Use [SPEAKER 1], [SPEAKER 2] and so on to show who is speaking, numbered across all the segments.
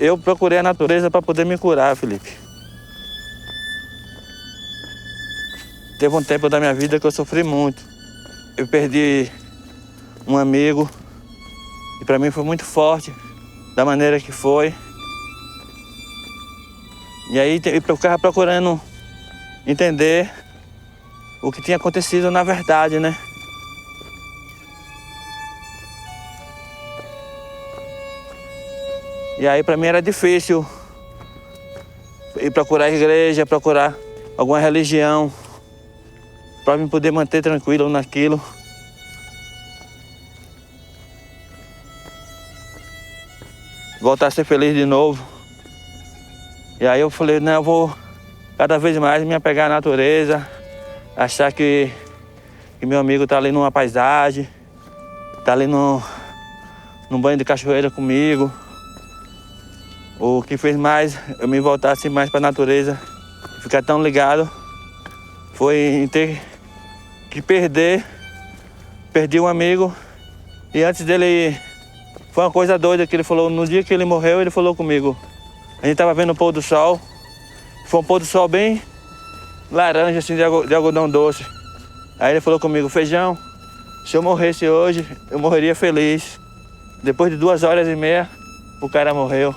[SPEAKER 1] Eu procurei a natureza para poder me curar, Felipe. Teve um tempo da minha vida que eu sofri muito. Eu perdi um amigo e para mim foi muito forte, da maneira que foi. E aí eu ficava procurando entender o que tinha acontecido na verdade, né? E aí para mim era difícil ir procurar a igreja, procurar alguma religião para me poder manter tranquilo naquilo. Voltar a ser feliz de novo. E aí eu falei, não, eu vou cada vez mais me apegar à natureza, achar que meu amigo tá ali numa paisagem, tá ali num banho de cachoeira comigo. O que fez mais eu me voltar assim mais para a natureza, ficar tão ligado, foi em ter que perdi um amigo. E antes dele, foi uma coisa doida que ele falou, no dia que ele morreu, ele falou comigo. A gente tava vendo o pôr do sol, foi um pôr do sol bem laranja, assim, de algodão doce. Aí ele falou comigo, Feijão, se eu morresse hoje, eu morreria feliz. Depois de 2h30, o cara morreu.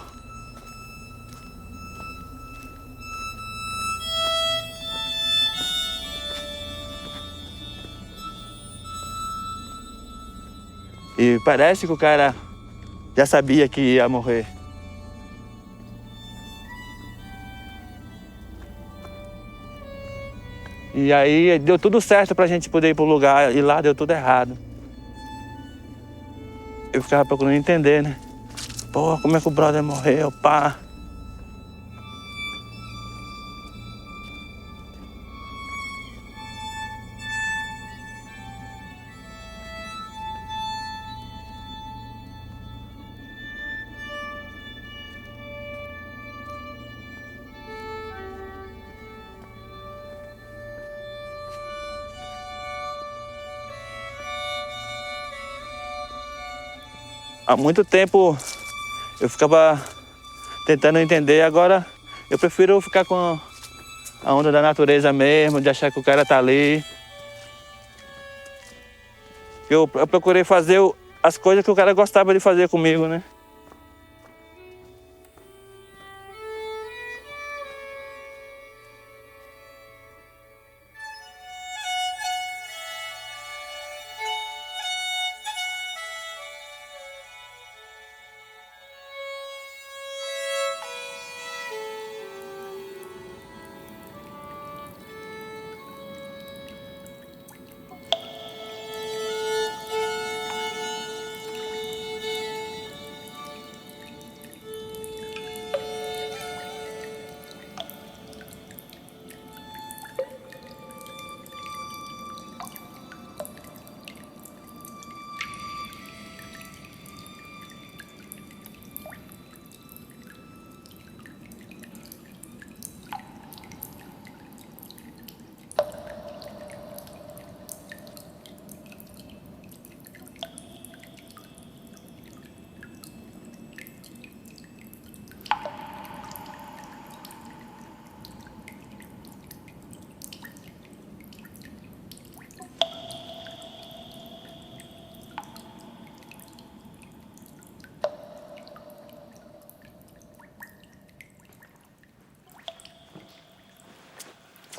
[SPEAKER 1] E parece que o cara já sabia que ia morrer. E aí deu tudo certo pra gente poder ir pro lugar, e lá deu tudo errado. Eu ficava procurando entender, né? Pô, como é que o brother morreu, pá? Há muito tempo eu ficava tentando entender, agora eu prefiro ficar com a onda da natureza mesmo, de achar que o cara tá ali. Eu procurei fazer as coisas que o cara gostava de fazer comigo, né?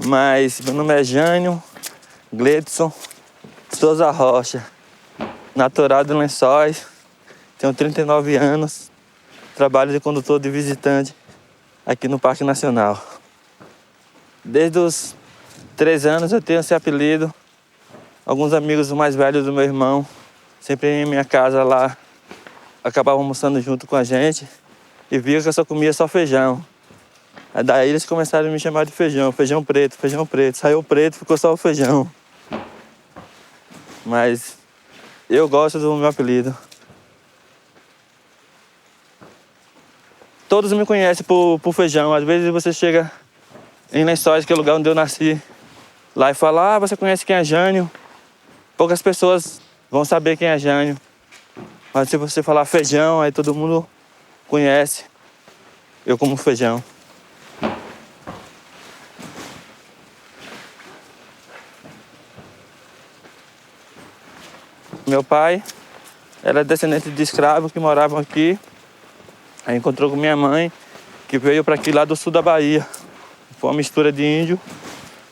[SPEAKER 1] Mas meu nome é Jânio Gledson Souza Rocha, natural de Lençóis, tenho 39 anos, trabalho de condutor de visitante aqui no Parque Nacional. Desde os 3 anos eu tenho esse apelido. Alguns amigos mais velhos do meu irmão, sempre em minha casa lá, acabavam almoçando junto com a gente e viam que eu só comia só feijão. Aí daí eles começaram a me chamar de feijão, feijão preto, feijão preto. Saiu o preto, ficou só o feijão. Mas eu gosto do meu apelido. Todos me conhecem por feijão. Às vezes você chega em Lençóis, que é o lugar onde eu nasci, lá e fala, você conhece quem é Jânio? Poucas pessoas vão saber quem é Jânio. Mas se você falar feijão, aí todo mundo conhece. eu como feijão. Meu pai era descendente de escravos que moravam aqui. Aí encontrou com minha mãe, que veio para aqui lá do sul da Bahia. Foi uma mistura de índio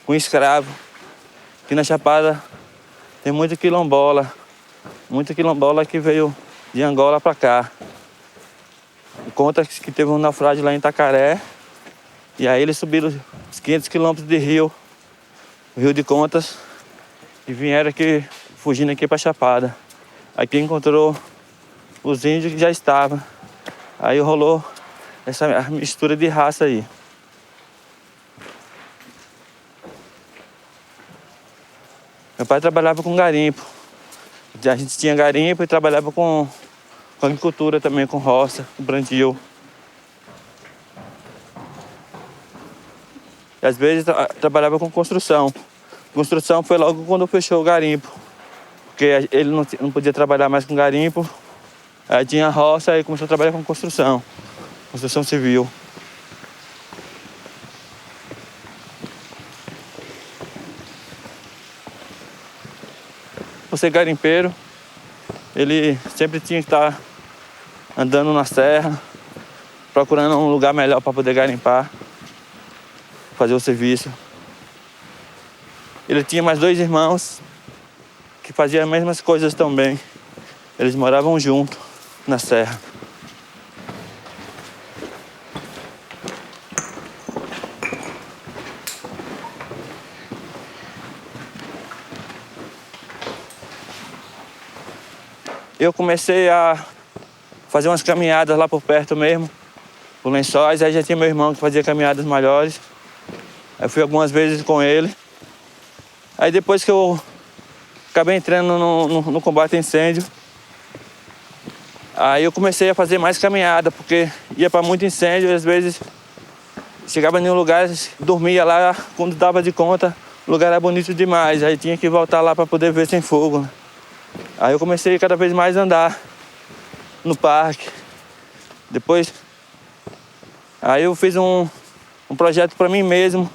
[SPEAKER 1] com escravo. Aqui na Chapada tem muita quilombola que veio de Angola para cá. Conta que teve um naufrágio lá em Itacaré. E aí eles subiram os 500 quilômetros de rio, o Rio de Contas, e vieram aqui, fugindo aqui para Chapada. Aqui encontrou os índios que já estavam. Aí rolou essa mistura de raça aí. Meu pai trabalhava com garimpo. A gente tinha garimpo e trabalhava com agricultura também, com roça, com plantio. E às vezes trabalhava com construção. Construção foi logo quando fechou o garimpo. Porque ele não podia trabalhar mais com garimpo. Aí tinha roça e começou a trabalhar com construção. Construção civil. Por ser garimpeiro, ele sempre tinha que estar andando na serra, procurando um lugar melhor para poder garimpar, fazer o serviço. Ele tinha mais 2 irmãos que faziam as mesmas coisas também. Eles moravam juntos na serra. Eu comecei a fazer umas caminhadas lá por perto mesmo, por Lençóis. Aí já tinha meu irmão que fazia caminhadas maiores. Aí fui algumas vezes com ele. Aí depois que eu acabei entrando no combate a incêndio, aí eu comecei a fazer mais caminhada, porque ia para muito incêndio e às vezes chegava em um lugar, dormia lá, quando dava de conta, o lugar era bonito demais. Aí tinha que voltar lá para poder ver sem fogo, né? Aí eu comecei cada vez mais a andar no parque. Depois, aí eu fiz um projeto para mim mesmo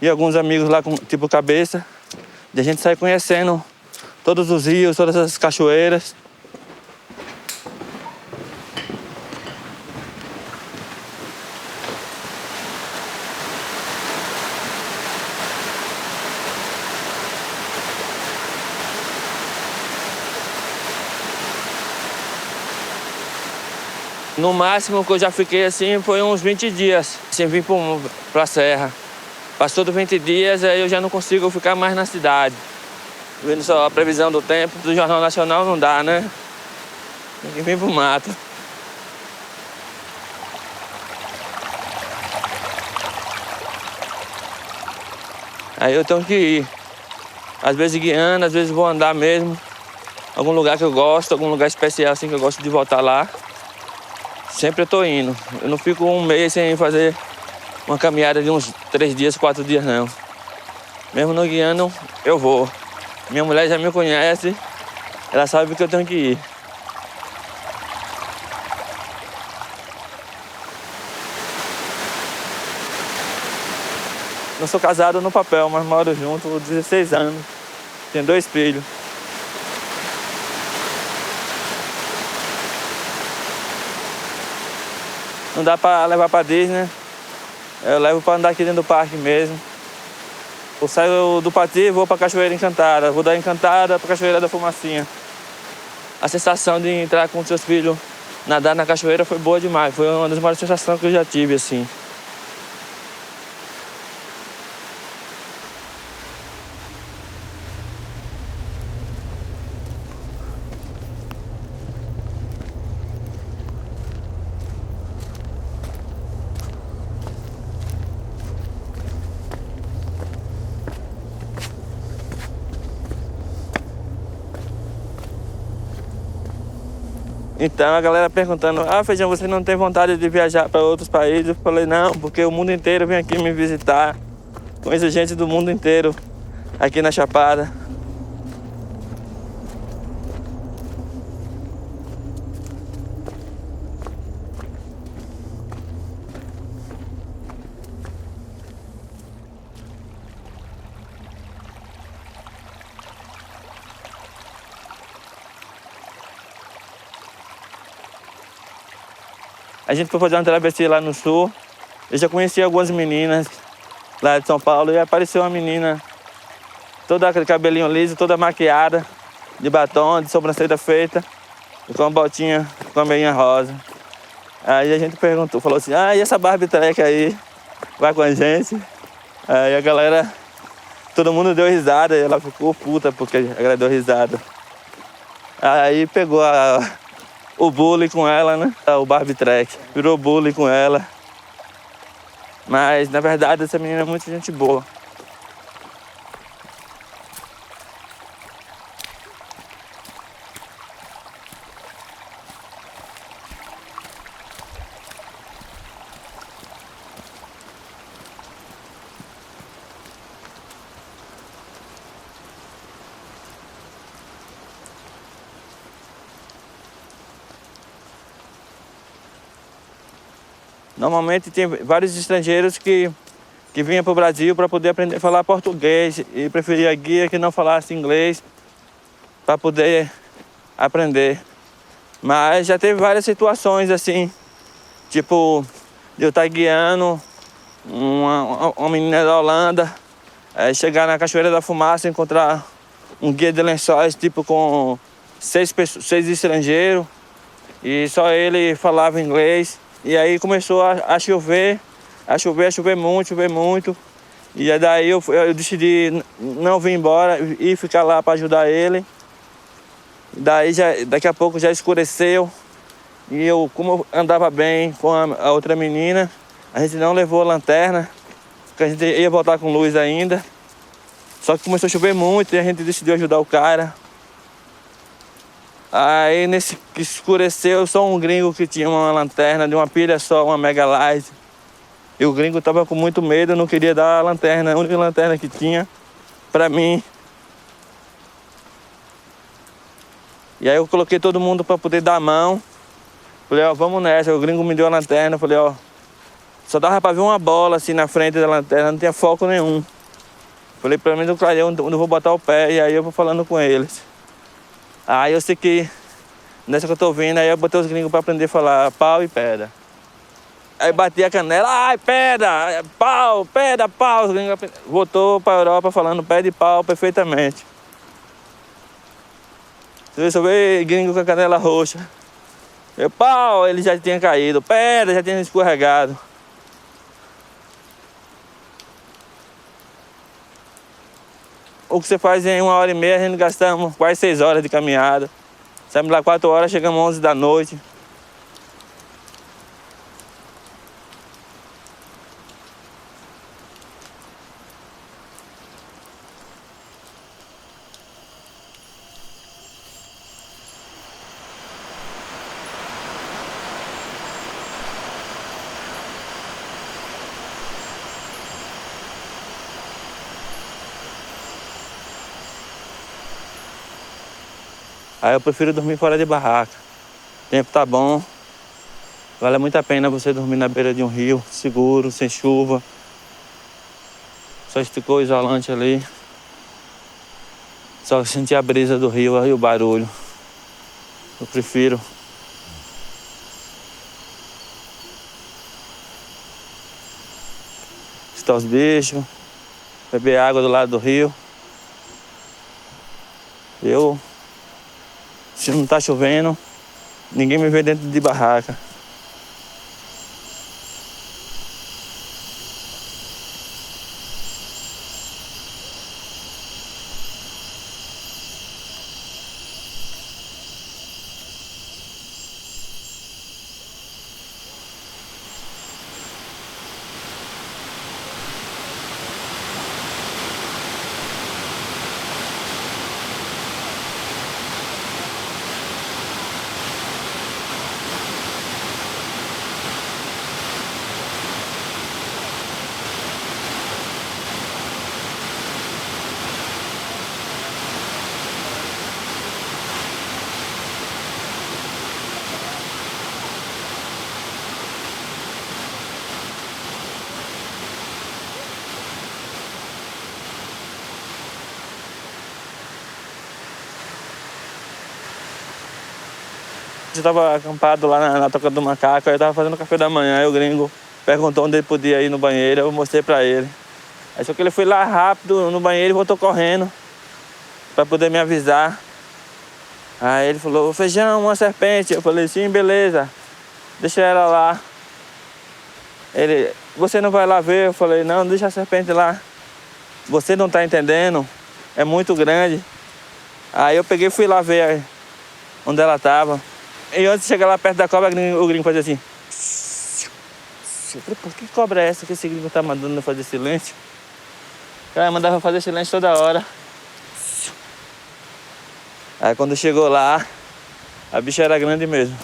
[SPEAKER 1] e alguns amigos lá, com tipo Cabeça, de a gente sair conhecendo todos os rios, todas as cachoeiras. No máximo que eu já fiquei assim foi uns 20 dias sem vir pra serra. Passou dos 20 dias, aí eu já não consigo ficar mais na cidade. Vendo só a previsão do tempo do Jornal Nacional não dá, né? Tem que vir pro mato. Aí eu tenho que ir. Às vezes guiando, às vezes vou andar mesmo. Algum lugar que eu gosto, algum lugar especial assim que eu gosto de voltar lá. Sempre eu tô indo. Eu não fico um mês sem fazer uma caminhada de uns 3 dias, 4 dias não. Mesmo não guiando, eu vou. Minha mulher já me conhece, ela sabe que eu tenho que ir. Não sou casado no papel, mas moro junto há 16 anos. Tenho 2 filhos. Não dá pra levar pra Disney, eu levo pra andar aqui dentro do parque mesmo. Eu saio do Pati e vou pra Cachoeira Encantada. Vou da Encantada pra Cachoeira da Fumacinha. A sensação de entrar com seus filhos, nadar na cachoeira foi boa demais. Foi uma das maiores sensações que eu já tive, assim. Então a galera perguntando, Feijão, você não tem vontade de viajar para outros países? Eu falei, não, porque o mundo inteiro vem aqui me visitar. Conheço gente do mundo inteiro aqui na Chapada. A gente foi fazer uma travessia lá no sul. Eu já conheci algumas meninas lá de São Paulo e apareceu uma menina toda aquele cabelinho liso, toda maquiada, de batom, de sobrancelha feita, e com uma botinha com a meinha rosa. Aí a gente perguntou, falou assim, e essa Barbie Track aí, vai com a gente? Aí a galera, todo mundo deu risada, e ela ficou puta porque a galera deu risada. Aí pegou o bullying com ela, né? O Barbie Track, virou bullying com ela. Mas na verdade essa menina é muito gente boa. Normalmente tem vários estrangeiros que vinham para o Brasil para poder aprender a falar português e preferia guia que não falasse inglês para poder aprender. Mas já teve várias situações assim, tipo, de eu estar guiando uma menina da Holanda, chegar na Cachoeira da Fumaça, encontrar um guia de lençóis, tipo, com seis estrangeiros, e só ele falava inglês. E aí começou a chover, a chover muito. E aí daí eu decidi não vir embora e ficar lá para ajudar ele. Daí daqui a pouco já escureceu. E eu, como eu andava bem com a outra menina, a gente não levou a lanterna, porque a gente ia voltar com luz ainda. Só que começou a chover muito e a gente decidiu ajudar o cara. Aí nesse que escureceu, só um gringo que tinha uma lanterna de uma pilha só, uma Mega Light. E o gringo tava com muito medo, não queria dar a lanterna, a única lanterna que tinha pra mim. E aí eu coloquei todo mundo pra poder dar a mão. Falei, vamos nessa. O gringo me deu a lanterna, falei, só dava pra ver uma bola assim na frente da lanterna, não tinha foco nenhum. Falei, pelo menos eu clarei onde eu vou botar o pé, e aí eu vou falando com eles. Aí eu sei que nessa que eu tô vindo, aí eu botei os gringos pra aprender a falar pau e pedra. Aí bati a canela, ai, pedra, pau, pedra, pau. Os gringos voltou pra Europa falando pé de pau perfeitamente. Você só vê gringo com a canela roxa. Eu, pau, ele já tinha caído, pedra, já tinha escorregado. O que você faz em 1h30, a gente gastamos quase 6 horas de caminhada. Saímos lá 4 horas, chegamos 11 da noite. Aí eu prefiro dormir fora de barraca. O tempo tá bom. Vale muito a pena você dormir na beira de um rio, seguro, sem chuva. Só esticou o isolante ali. Só sentir a brisa do rio e o barulho. Eu prefiro. Escutar os bichos, beber água do lado do rio. Se não tá chovendo, ninguém me vê dentro de barraca. Eu tava acampado lá na Toca do Macaco, aí eu tava fazendo café da manhã, aí o gringo perguntou onde ele podia ir no banheiro, eu mostrei pra ele. Aí só que ele foi lá rápido no banheiro e voltou correndo pra poder me avisar. Aí ele falou, Feijão, uma serpente. Eu falei, sim, beleza, deixa ela lá. Ele, você não vai lá ver? Eu falei, não, deixa a serpente lá. Você não tá entendendo, é muito grande. Aí eu peguei e fui lá ver onde ela tava. E antes de chegar lá perto da cobra, o gringo fazia assim. Eu falei, por que cobra é essa que esse gringo tá mandando eu fazer silêncio? O cara mandava fazer silêncio toda hora. Aí quando chegou lá, a bicha era grande mesmo.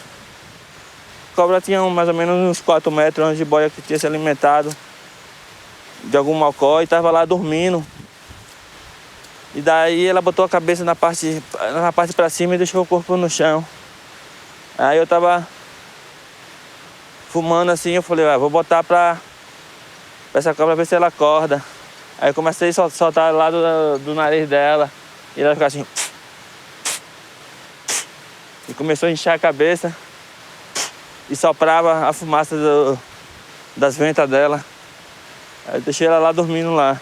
[SPEAKER 1] A cobra tinha mais ou menos uns 4 metros onde de boia que tinha se alimentado de algum mocó e tava lá dormindo. E daí ela botou a cabeça na parte pra cima e deixou o corpo no chão. Aí eu tava fumando assim, eu falei, vou botar pra essa cobra ver se ela acorda. Aí eu comecei a soltar lá do nariz dela. E ela ficava assim. E começou a inchar a cabeça. E soprava a fumaça das ventas dela. Aí eu deixei ela lá dormindo lá.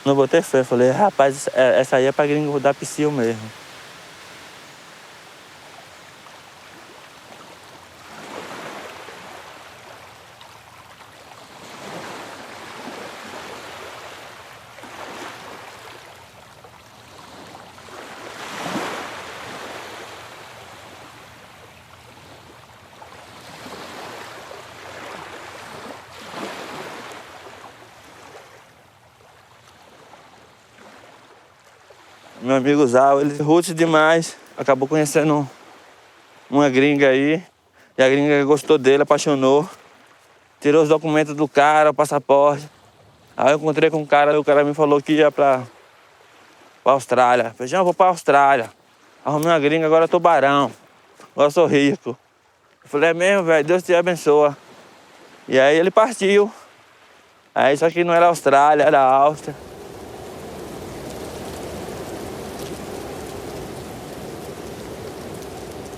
[SPEAKER 1] Não botei fé, falei, rapaz, essa aí é pra gringo da Psyu mesmo. Meu amigo Zal, ele roots demais. Acabou conhecendo uma gringa aí. E a gringa gostou dele, apaixonou. Tirou os documentos do cara, o passaporte. Aí eu encontrei com o cara me falou que ia pra Austrália. Feijão, eu vou pra Austrália. Arrumei uma gringa, agora eu tô barão. Agora eu sou rico. Eu falei, é mesmo, velho, Deus te abençoa. E aí ele partiu. Aí só que não era Austrália, era Áustria.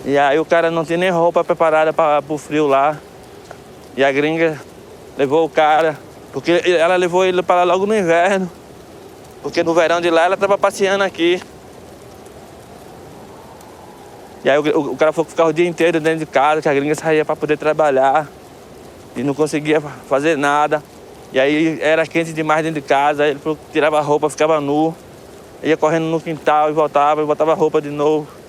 [SPEAKER 1] E aí o cara não tinha nem roupa preparada pro frio lá. E a gringa levou o cara, porque ela levou ele para lá logo no inverno. Porque no verão de lá ela tava passeando aqui. E aí o cara falou que ficava o dia inteiro dentro de casa, que a gringa saía para poder trabalhar. E não conseguia fazer nada. E aí era quente demais dentro de casa, aí ele falou que tirava a roupa, ficava nu. Ia correndo no quintal e botava a roupa de novo.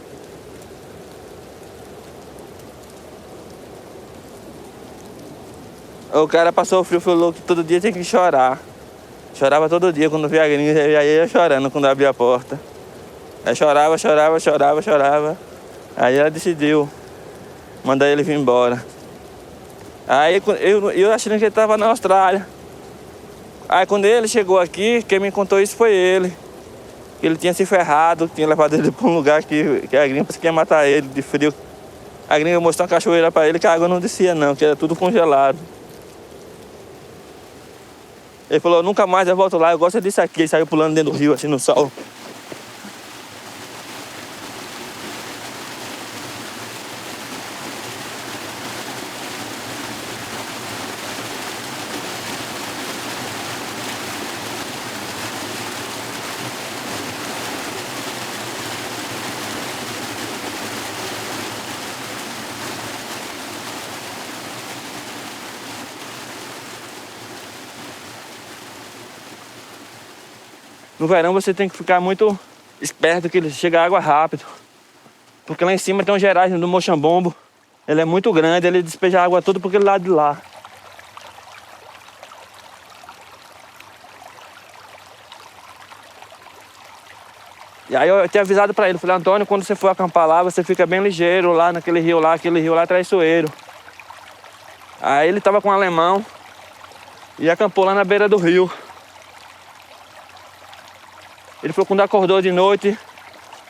[SPEAKER 1] O cara passou frio, falou que todo dia tinha que chorar. Chorava todo dia quando via a gringa, e aí ia chorando quando abria a porta. Aí chorava. Aí ela decidiu mandar ele vir embora. Aí eu achando que ele estava na Austrália. Aí quando ele chegou aqui, quem me contou isso foi ele. Ele tinha se ferrado, tinha levado ele para um lugar que a gringa queria matar ele de frio. A gringa mostrou uma cachoeira para ele que a água não descia não, que era tudo congelado. Ele falou, nunca mais eu volto lá, eu gosto disso aqui. Ele saiu pulando dentro do rio, assim, no sol. No verão você tem que ficar muito esperto que chega água rápido. Porque lá em cima tem um gerais do Mochambombo. Ele é muito grande, ele despeja água tudo por aquele lado de lá. E aí eu tinha avisado pra ele, falei, Antônio, quando você for acampar lá, você fica bem ligeiro lá naquele rio lá, aquele rio lá é traiçoeiro. Aí ele tava com um alemão e acampou lá na beira do rio. Ele falou que quando acordou de noite,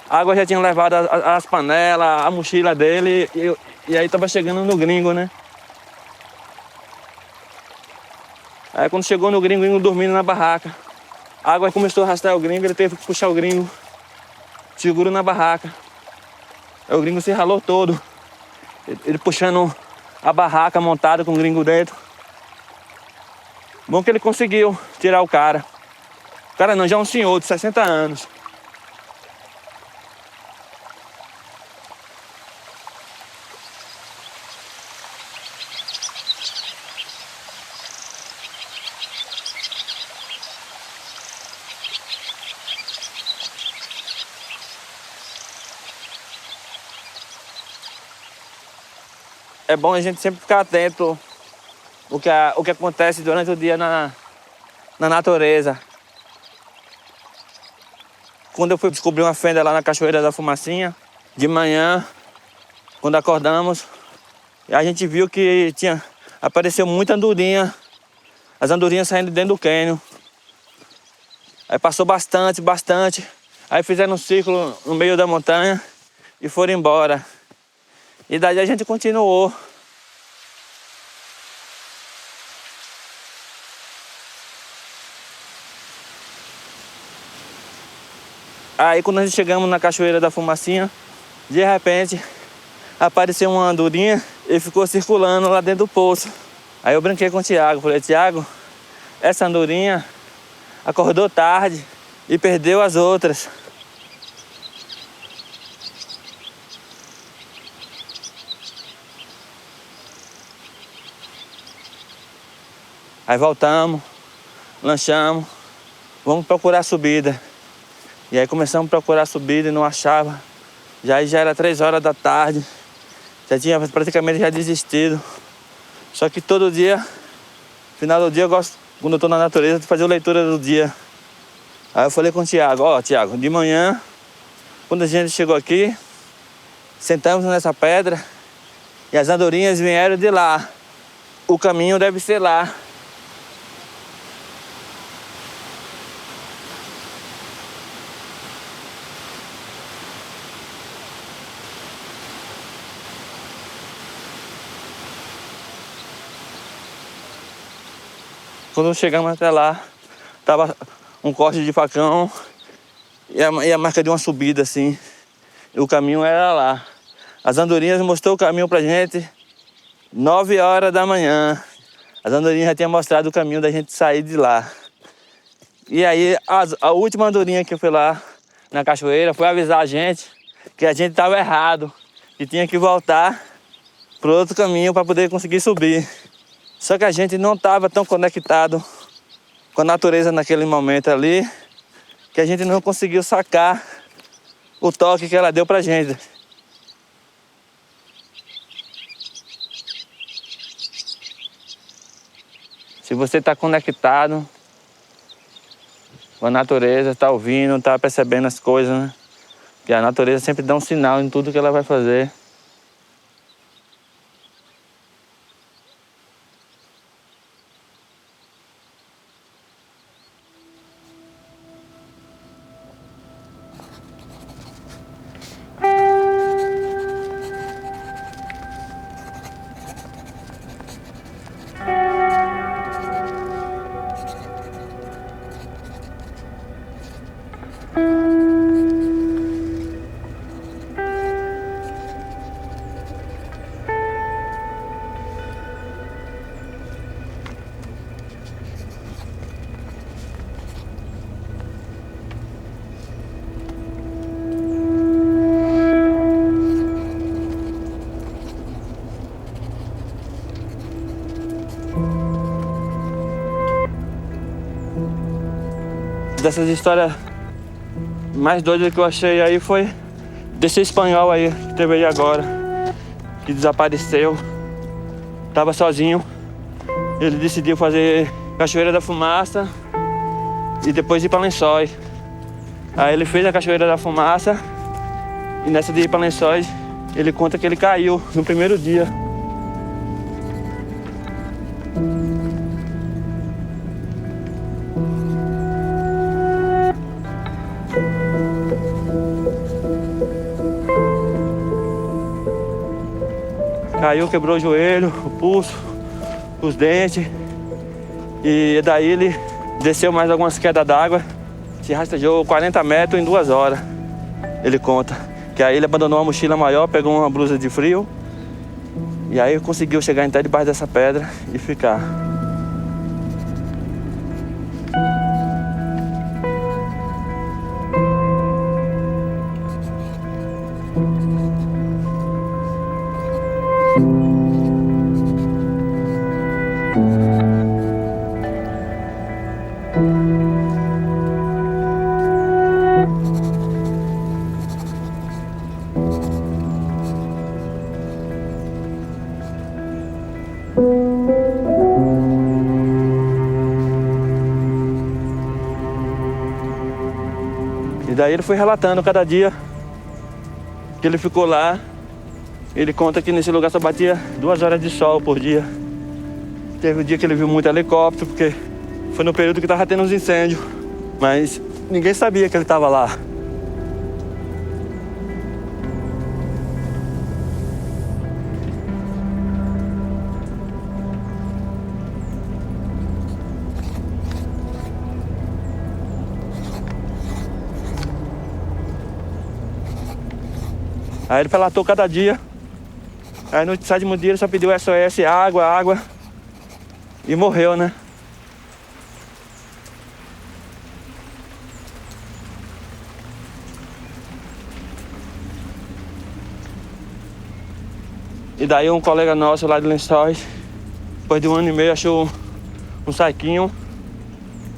[SPEAKER 1] a água já tinha levado as panelas, a mochila dele, e aí tava chegando no gringo, né? Aí quando chegou no gringo, o gringo dormindo na barraca. A água começou a arrastar o gringo, ele teve que puxar o gringo seguro na barraca. Aí o gringo se ralou todo. Ele puxando a barraca montada com o gringo dentro. Bom que ele conseguiu tirar o cara. O cara não, já é um senhor de 60 anos. É bom a gente sempre ficar atento o que acontece durante o dia na natureza. Quando eu fui descobrir uma fenda lá na Cachoeira da Fumacinha, de manhã, quando acordamos, a gente viu que apareceu muita andorinha, as andorinhas saindo dentro do cânion. Aí passou bastante. Aí fizeram um círculo no meio da montanha e foram embora. E daí a gente continuou. Aí quando a gente chegamos na Cachoeira da Fumacinha, de repente apareceu uma andorinha e ficou circulando lá dentro do poço. Aí eu brinquei com o Thiago, falei: Thiago, essa andorinha acordou tarde e perdeu as outras. Aí voltamos, lanchamos, vamos procurar subida. E aí começamos a procurar subida e não achava. Já era 3 horas da tarde. Já tinha praticamente já desistido. Só que todo dia, final do dia, eu gosto, quando eu tô na natureza, de fazer a leitura do dia. Aí eu falei com o Thiago: ó, Thiago, de manhã, quando a gente chegou aqui, sentamos nessa pedra e as andorinhas vieram de lá. O caminho deve ser lá. Quando chegamos até lá, tava um corte de facão e a marca de uma subida assim. E o caminho era lá. As andorinhas mostrou o caminho pra gente 9 horas da manhã. As andorinhas já tinham mostrado o caminho da gente sair de lá. E aí a última andorinha que foi lá na cachoeira foi avisar a gente que a gente tava errado, que tinha que voltar pro outro caminho para poder conseguir subir. Só que a gente não estava tão conectado com a natureza naquele momento ali, que a gente não conseguiu sacar o toque que ela deu pra gente. Se você está conectado com a natureza, está ouvindo, está percebendo as coisas, né? Que a natureza sempre dá um sinal em tudo que ela vai fazer. Dessas histórias mais doidas que eu achei aí foi desse espanhol aí que teve aí agora, que desapareceu, tava sozinho. Ele decidiu fazer Cachoeira da Fumaça e depois ir para Lençóis. Aí ele fez a Cachoeira da Fumaça e nessa de ir para Lençóis ele conta que ele caiu no primeiro dia. Caiu, quebrou o joelho, o pulso, os dentes. E daí ele desceu mais algumas quedas d'água. Se rastejou 40 metros em 2 horas. Ele conta Que aí ele abandonou uma mochila maior, pegou uma blusa de frio. E aí conseguiu chegar até debaixo dessa pedra e ficar. E daí ele foi relatando cada dia que ele ficou lá. Ele conta que nesse lugar só batia 2 horas de sol por dia. Teve um dia que ele viu muito helicóptero, porque foi no período que tava tendo uns incêndios. Mas ninguém sabia que ele tava lá. Aí ele relatou cada dia. Aí no sétimo dia ele só pediu SOS, água. E morreu, né? E daí um colega nosso lá de Lençóis, depois de 1 ano e meio, achou um saquinho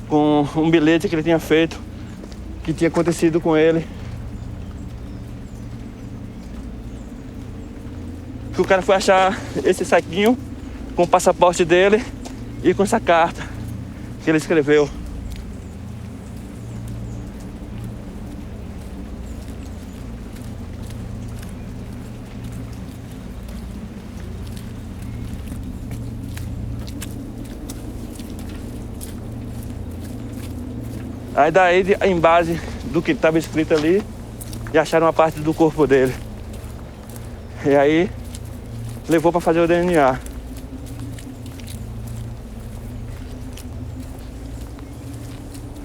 [SPEAKER 1] com um bilhete que ele tinha feito, que tinha acontecido com ele. Que o cara foi achar esse saquinho com o passaporte dele e com essa carta que ele escreveu. Aí daí, em base do que estava escrito ali, e acharam uma parte do corpo dele. E aí levou para fazer o DNA.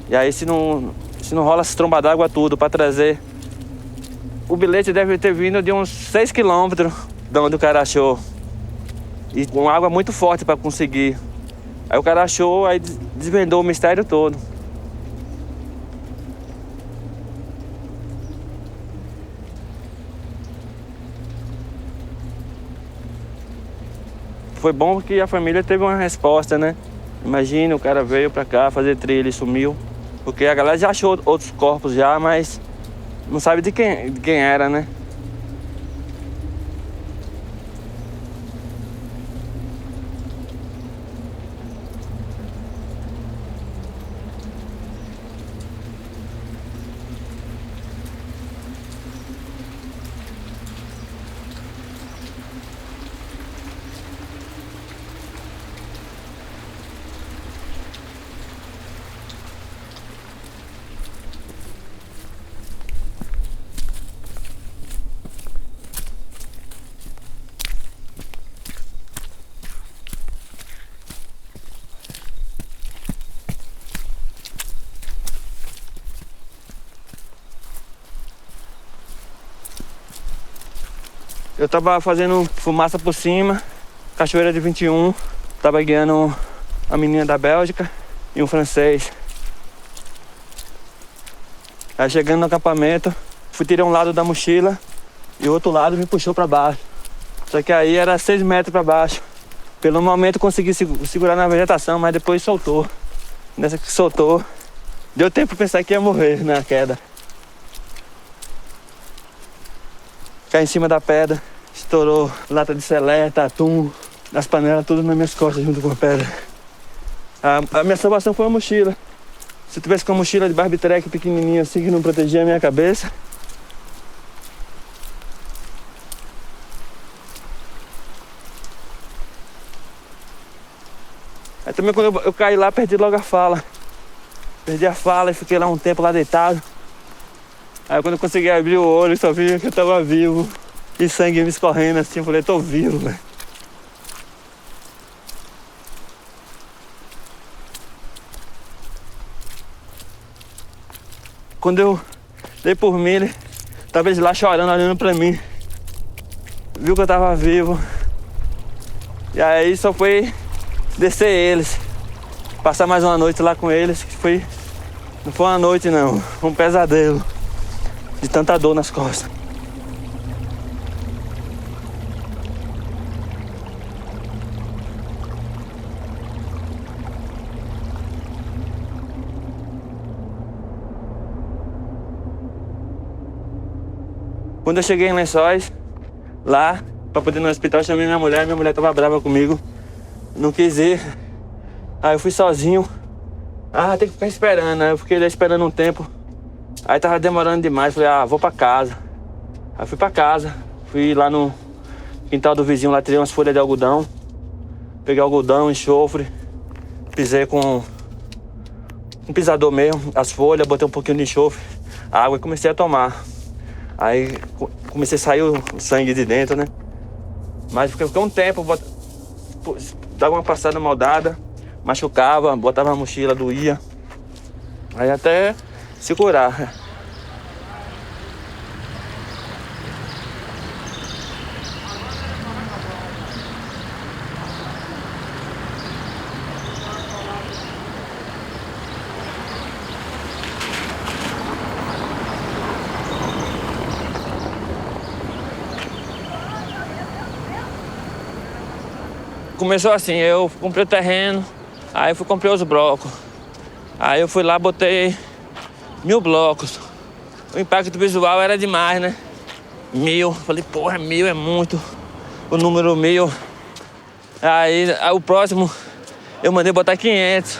[SPEAKER 1] E aí se não rola essa tromba d'água tudo para trazer. O bilhete deve ter vindo de uns 6 quilômetros de onde o cara achou. E com água muito forte para conseguir. Aí o cara achou, aí desvendou o mistério todo. Foi bom que a família teve uma resposta, né? Imagina, o cara veio pra cá fazer trilha e sumiu. Porque a galera já achou outros corpos já, mas não sabe de quem era, né? Eu tava fazendo fumaça por cima, Cachoeira de 21. Tava guiando a menina da Bélgica e um francês. Aí chegando no acampamento, fui tirar um lado da mochila e o outro lado me puxou pra baixo. Só que aí era 6 metros pra baixo. Pelo momento consegui segurar na vegetação, mas depois soltou. Nessa que soltou, deu tempo pra pensar que ia morrer na queda. Caí em cima da pedra, estourou lata de seleta, atum, as panelas tudo nas minhas costas junto com a pedra. A minha salvação foi a mochila. Se eu tivesse com a mochila de Barbitrex pequenininha assim que não protegia a minha cabeça. Aí também quando eu caí lá, perdi logo a fala. Perdi a fala e fiquei lá um tempo lá deitado. Aí quando eu consegui abrir o olho, só vi que eu tava vivo. E sangue me escorrendo assim, eu falei, tô vivo, velho. Quando eu dei por mim, Tava eles lá chorando, olhando pra mim. Viu que eu tava vivo. E aí só foi descer eles. Passar mais uma noite lá com eles, que foi... Não foi uma noite não, foi um pesadelo. De tanta dor nas costas. Quando eu cheguei em Lençóis, lá, pra poder ir no hospital, eu chamei minha mulher tava brava comigo. Não quis ir. Aí eu fui sozinho. Ah, tem que ficar esperando. Aí eu fiquei lá esperando um tempo. Aí tava demorando demais, falei, vou pra casa. Aí fui pra casa, fui lá no quintal do vizinho, lá tirei umas folhas de algodão. Peguei algodão, enxofre, pisei com um pisador mesmo, as folhas, botei um pouquinho de enxofre, a água e comecei a tomar. Aí comecei a sair o sangue de dentro, né? Mas fiquei um tempo, dava uma passada maldada, machucava, botava a mochila, doía. Aí até se curar. Começou assim, eu comprei o terreno, aí eu comprei os blocos. Aí eu fui lá, botei 1000 blocos. O impacto visual era demais, né? 1000, falei, porra, 1000 é muito. O número 1000. Aí o próximo eu mandei botar 500.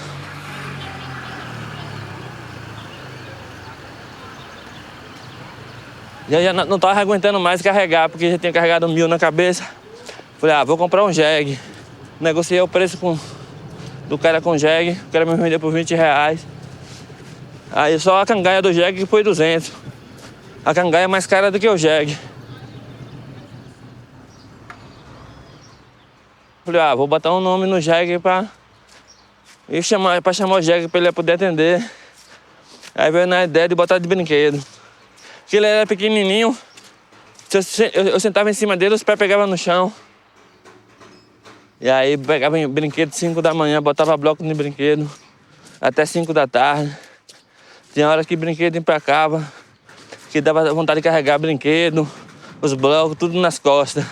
[SPEAKER 1] Já não tava aguentando mais carregar, porque já tinha carregado 1000 na cabeça. Falei, vou comprar um jegue. Negociei o preço do cara com jegue. O cara me vendeu por 20 reais. Aí só a cangaia do jegue foi 200. A cangaia é mais cara do que o jegue. Falei, vou botar um nome no jegue pra chamar o jegue pra ele poder atender. Aí veio na ideia de botar de brinquedo. Porque ele era pequenininho. Eu sentava em cima dele, os pés pegavam no chão. E aí pegava em brinquedo 5 da manhã, botava bloco de brinquedo até 5 da tarde. Tinha hora que brinquedo empacava, que dava vontade de carregar brinquedo, os blocos, tudo nas costas.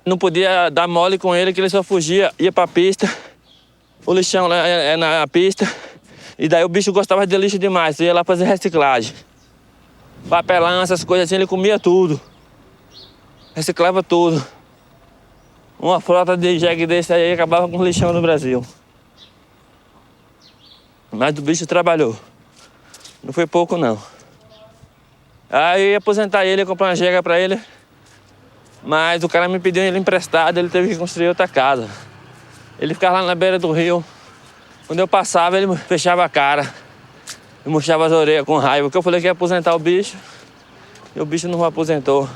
[SPEAKER 1] Não podia dar mole com ele, que ele só fugia, ia pra pista. O lixão lá é na pista. E daí o bicho gostava de lixo demais, ia lá fazer reciclagem. Papelão, essas coisas assim, ele comia tudo. Reciclava tudo. Uma frota de jegue desse aí acabava com o lixão no Brasil. Mas o bicho trabalhou. Não foi pouco, não. Aí eu ia aposentar ele, ia comprar uma jegue pra ele. Mas o cara me pediu ele emprestado, ele teve que construir outra casa. Ele ficava lá na beira do rio. Quando eu passava, ele fechava a cara. E murchava as orelhas com raiva. Porque eu falei que ia aposentar o bicho. E o bicho não aposentou.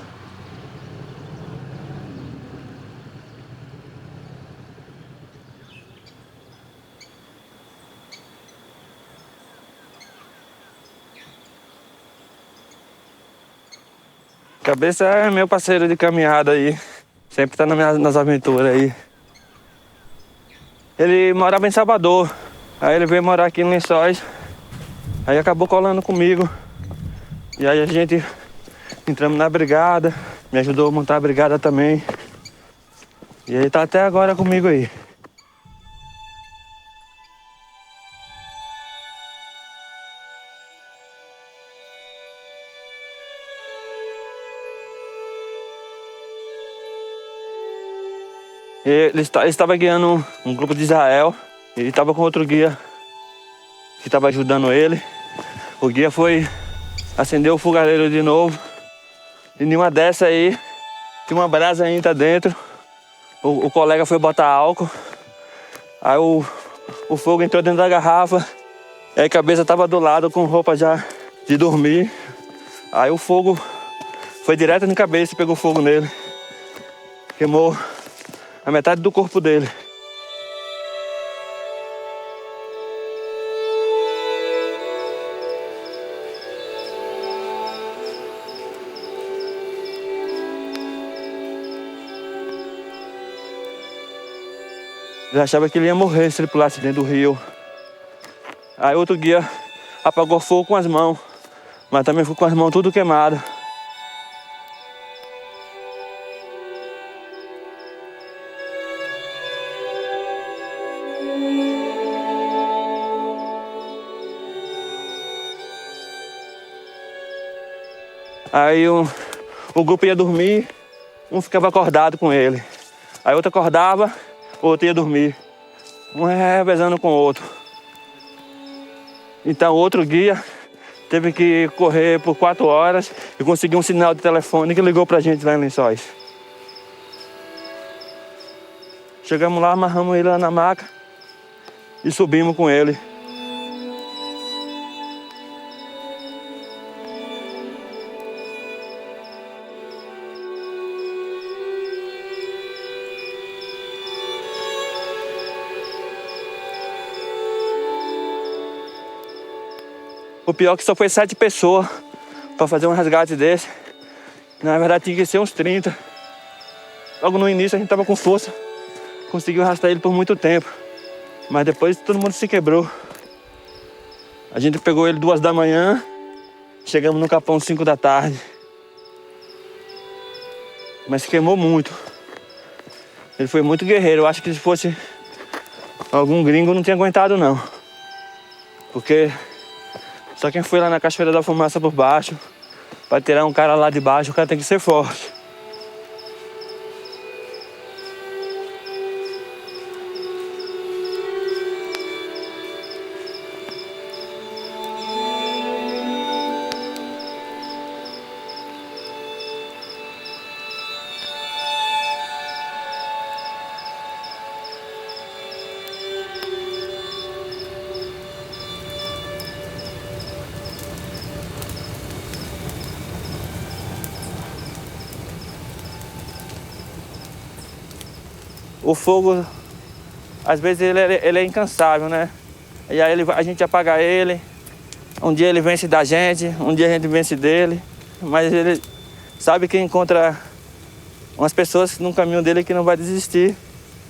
[SPEAKER 1] Cabeça é meu parceiro de caminhada aí. Sempre tá nas aventuras aí. Ele morava em Salvador. Aí ele veio morar aqui em Lençóis. Aí acabou colando comigo. E aí a gente entramos na brigada. Me ajudou a montar a brigada também. E ele tá até agora comigo aí. Ele estava guiando um grupo de Israel. Ele estava com outro guia que estava ajudando ele. O guia foi acender o fogareiro de novo. E nenhuma dessa aí, tinha uma brasa ainda dentro. O colega foi botar álcool. Aí o fogo entrou dentro da garrafa. E aí a cabeça estava do lado com roupa já de dormir. Aí o fogo foi direto na cabeça e pegou fogo nele. Queimou a metade do corpo dele. Ele achava que ele ia morrer se ele pulasse dentro do rio. Aí outro guia apagou fogo com as mãos, mas também ficou com as mãos tudo queimadas. Aí o grupo ia dormir, um ficava acordado com ele. Aí outro acordava, o outro ia dormir. Um revezando com o outro. Então outro guia teve que correr por 4 horas e conseguiu um sinal de telefone que ligou pra gente lá em Lençóis. Chegamos lá, amarramos ele lá na maca e subimos com ele. O pior é que só foi 7 pessoas para fazer um resgate desse. Na verdade tinha que ser uns 30. Logo no início a gente tava com força. Conseguiu arrastar ele por muito tempo. Mas depois todo mundo se quebrou. A gente pegou ele 2 da manhã. Chegamos no Capão 5 da tarde. Mas se queimou muito. Ele foi muito guerreiro. Eu acho que se fosse algum gringo não tinha aguentado não. Porque só quem foi lá na Cachoeira da Fumaça por baixo, para tirar um cara lá de baixo, o cara tem que ser forte. O fogo, às vezes ele é incansável, né? E aí a gente apaga ele, um dia ele vence da gente, um dia a gente vence dele, mas ele sabe que encontra umas pessoas no caminho dele que não vai desistir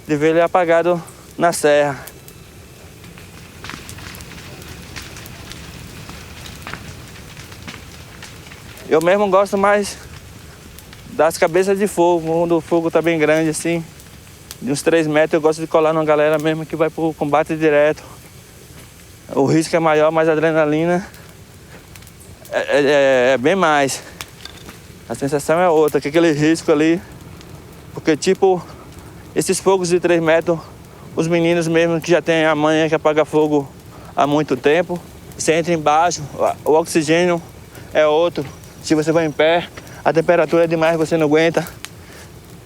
[SPEAKER 1] de ver ele apagado na serra. Eu mesmo gosto mais das cabeças de fogo, quando o fogo tá bem grande assim. De uns 3 metros eu gosto de colar numa galera mesmo que vai pro combate direto. O risco é maior, mas a adrenalina é bem mais. A sensação é outra, que aquele risco ali. Porque tipo, esses fogos de 3 metros, os meninos mesmo que já tem a manha que apaga fogo há muito tempo, você entra embaixo, o oxigênio é outro. Se você vai em pé, a temperatura é demais, você não aguenta.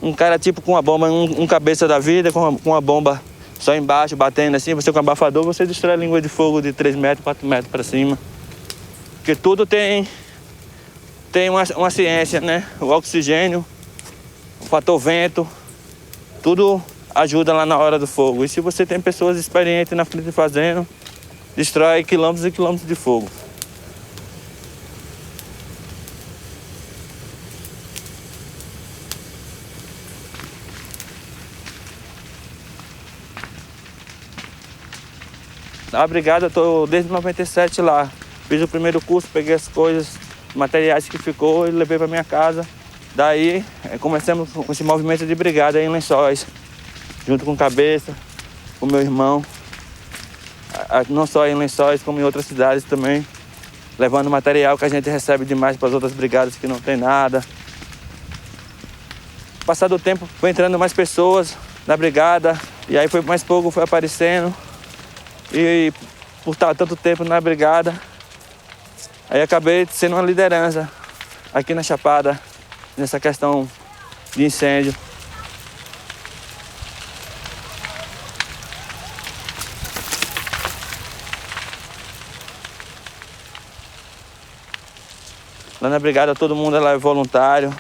[SPEAKER 1] Um cara tipo com uma bomba, um cabeça da vida, com uma bomba só embaixo, batendo assim, você com abafador, você destrói a língua de fogo de 3 metros, 4 metros para cima. Porque tudo tem uma ciência, né? O oxigênio, o fator vento, tudo ajuda lá na hora do fogo. E se você tem pessoas experientes na frente fazendo, destrói quilômetros e quilômetros de fogo. Na brigada eu tô desde 97 lá. Fiz o primeiro curso, peguei as coisas, materiais que ficou e levei para minha casa. Daí começamos com esse movimento de brigada aí em Lençóis, junto com Cabeça, com meu irmão. Não só em Lençóis, como em outras cidades também. Levando material que a gente recebe demais para as outras brigadas que não tem nada. Passado o tempo, foi entrando mais pessoas na brigada. E aí mais fogo foi aparecendo. E por estar tanto tempo na brigada, aí acabei sendo uma liderança aqui na Chapada, nessa questão de incêndio. Lá na brigada todo mundo lá é voluntário,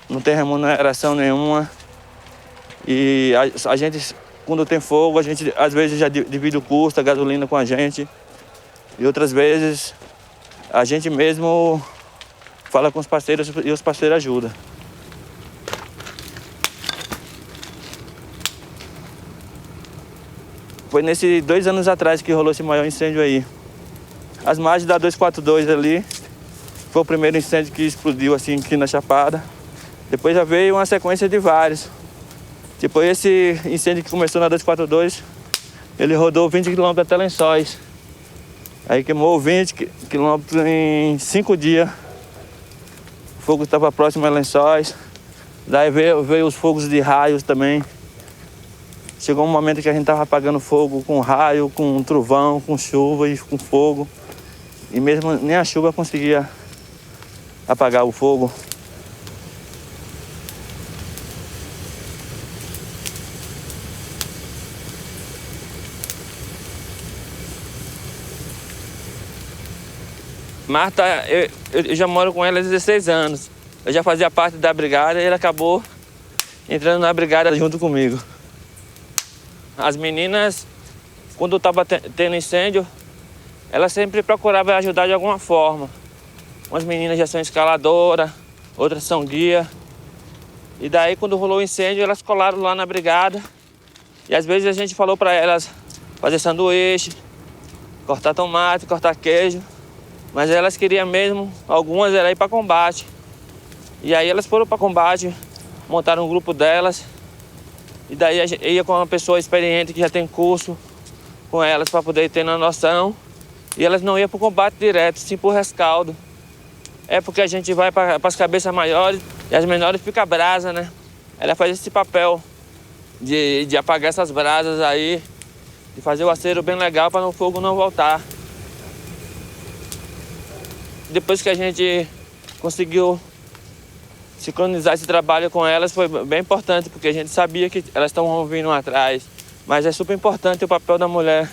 [SPEAKER 1] não tem remuneração nenhuma. E a gente, quando tem fogo, a gente às vezes já divide o custo, a gasolina com a gente. E outras vezes a gente mesmo fala com os parceiros e os parceiros ajudam. Foi nesses 2 anos atrás que rolou esse maior incêndio aí. As margens da 242 ali, foi o primeiro incêndio que explodiu assim aqui na Chapada. Depois já veio uma sequência de vários. Tipo, esse incêndio que começou na 242, ele rodou 20 km até Lençóis. Aí queimou 20 km em 5 dias. O fogo estava próximo a Lençóis. Daí veio os fogos de raios também. Chegou um momento que a gente estava apagando fogo com raio, com trovão, com chuva e com fogo. E mesmo nem a chuva conseguia apagar o fogo. Marta, eu já moro com ela há 16 anos. Eu já fazia parte da brigada e ela acabou entrando na brigada junto comigo. As meninas, quando estava tendo incêndio, elas sempre procuravam ajudar de alguma forma. Umas meninas já são escaladoras, outras são guia. E daí, quando rolou o incêndio, elas colaram lá na brigada. E às vezes a gente falou para elas fazer sanduíche, cortar tomate, cortar queijo. Mas elas queriam mesmo, algumas era ir para combate. E aí elas foram para combate, montaram um grupo delas. E daí a gente ia com uma pessoa experiente que já tem curso com elas para poder ter uma noção. E elas não iam para o combate direto, sim para o rescaldo. É porque a gente vai para as cabeças maiores e as menores fica brasa, né? Ela faz esse papel de apagar essas brasas aí, de fazer o acero bem legal para o fogo não voltar. Depois que a gente conseguiu sincronizar esse trabalho com elas, foi bem importante, porque a gente sabia que elas estavam vindo atrás. Mas é super importante o papel da mulher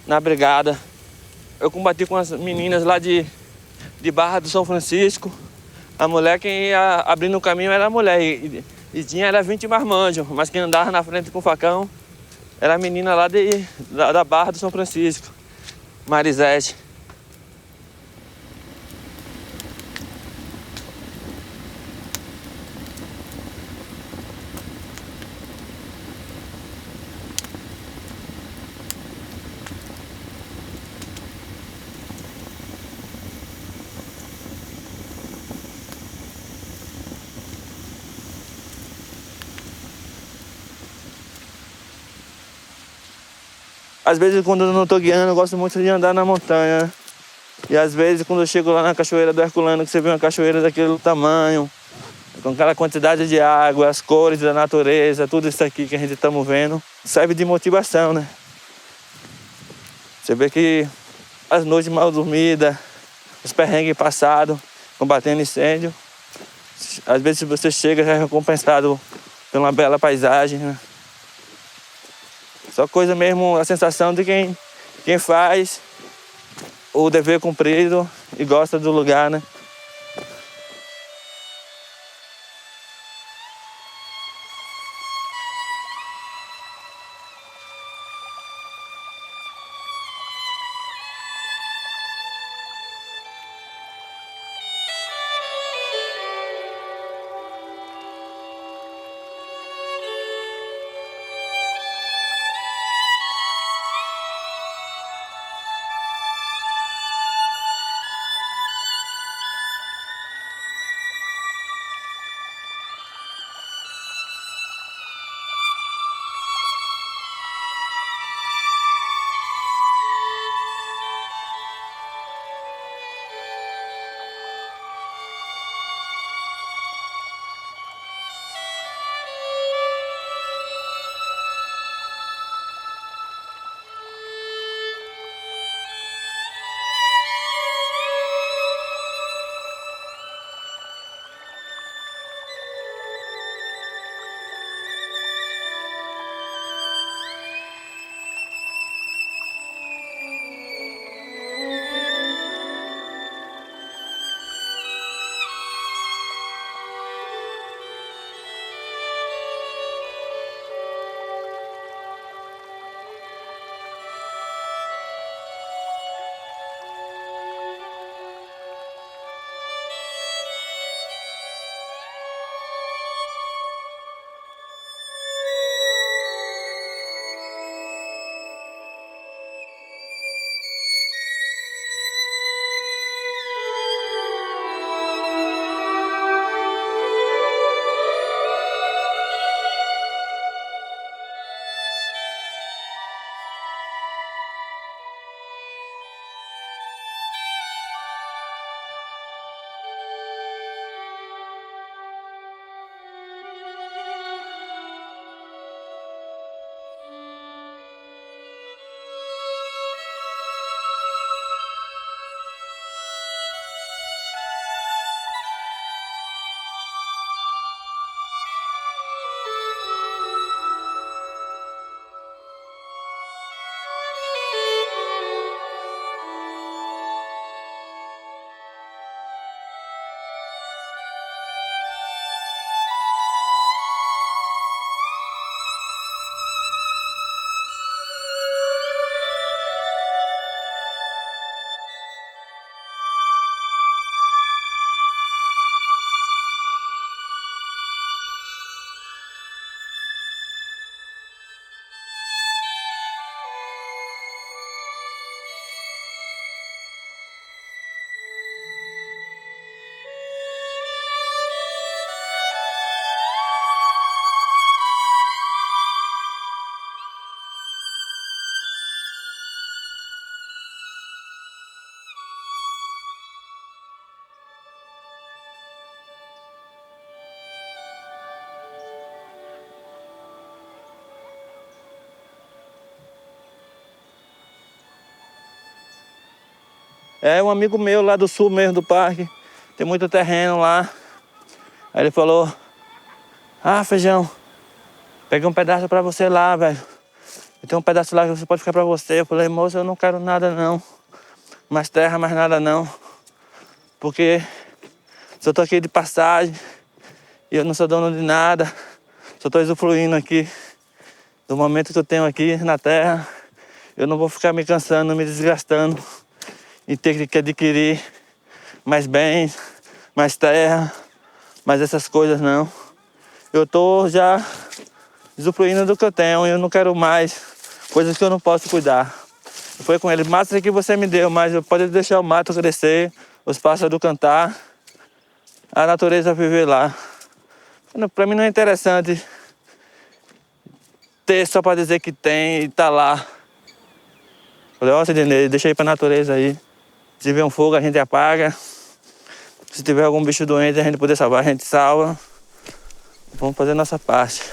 [SPEAKER 1] na brigada. Eu combati com as meninas lá de Barra do São Francisco. A mulher, quem ia abrindo o caminho era a mulher. E tinha era 20 marmanjos, mas quem andava na frente com o facão era a menina lá da Barra do São Francisco, Marisete. Às vezes, quando eu não estou guiando, eu gosto muito de andar na montanha. E às vezes, quando eu chego lá na Cachoeira do Herculano, que você vê uma cachoeira daquele tamanho, com aquela quantidade de água, as cores da natureza, tudo isso aqui que a gente estamos vendo, serve de motivação, né? Você vê que as noites mal dormidas, os perrengues passados, combatendo incêndio, às vezes você chega já é recompensado por uma bela paisagem, né? Só coisa mesmo, a sensação de quem faz o dever cumprido e gosta do lugar, né? É um amigo meu lá do sul mesmo do parque. Tem muito terreno lá. Aí ele falou: ah, Feijão, peguei um pedaço pra você lá, velho. Tem um pedaço lá que você pode ficar pra você. Eu falei: moço, eu não quero nada não. Mais terra, mais nada não. Porque só tô aqui de passagem e eu não sou dono de nada. Só tô usufruindo aqui do momento que eu tenho aqui na terra. Eu não vou ficar me cansando, me desgastando e ter que adquirir mais bens, mais terra, mais essas coisas não. Eu tô já usufruindo do que eu tenho e eu não quero mais coisas que eu não posso cuidar. Foi com ele: mata que você me deu, mas pode deixar o mato crescer, os pássaros cantar, a natureza viver lá. Pra mim não é interessante ter só pra dizer que tem e tá lá. Falei: ó, Sidney, deixa aí pra natureza aí. Se tiver um fogo, a gente apaga. Se tiver algum bicho doente, a gente poder salvar, a gente salva. Vamos fazer a nossa parte.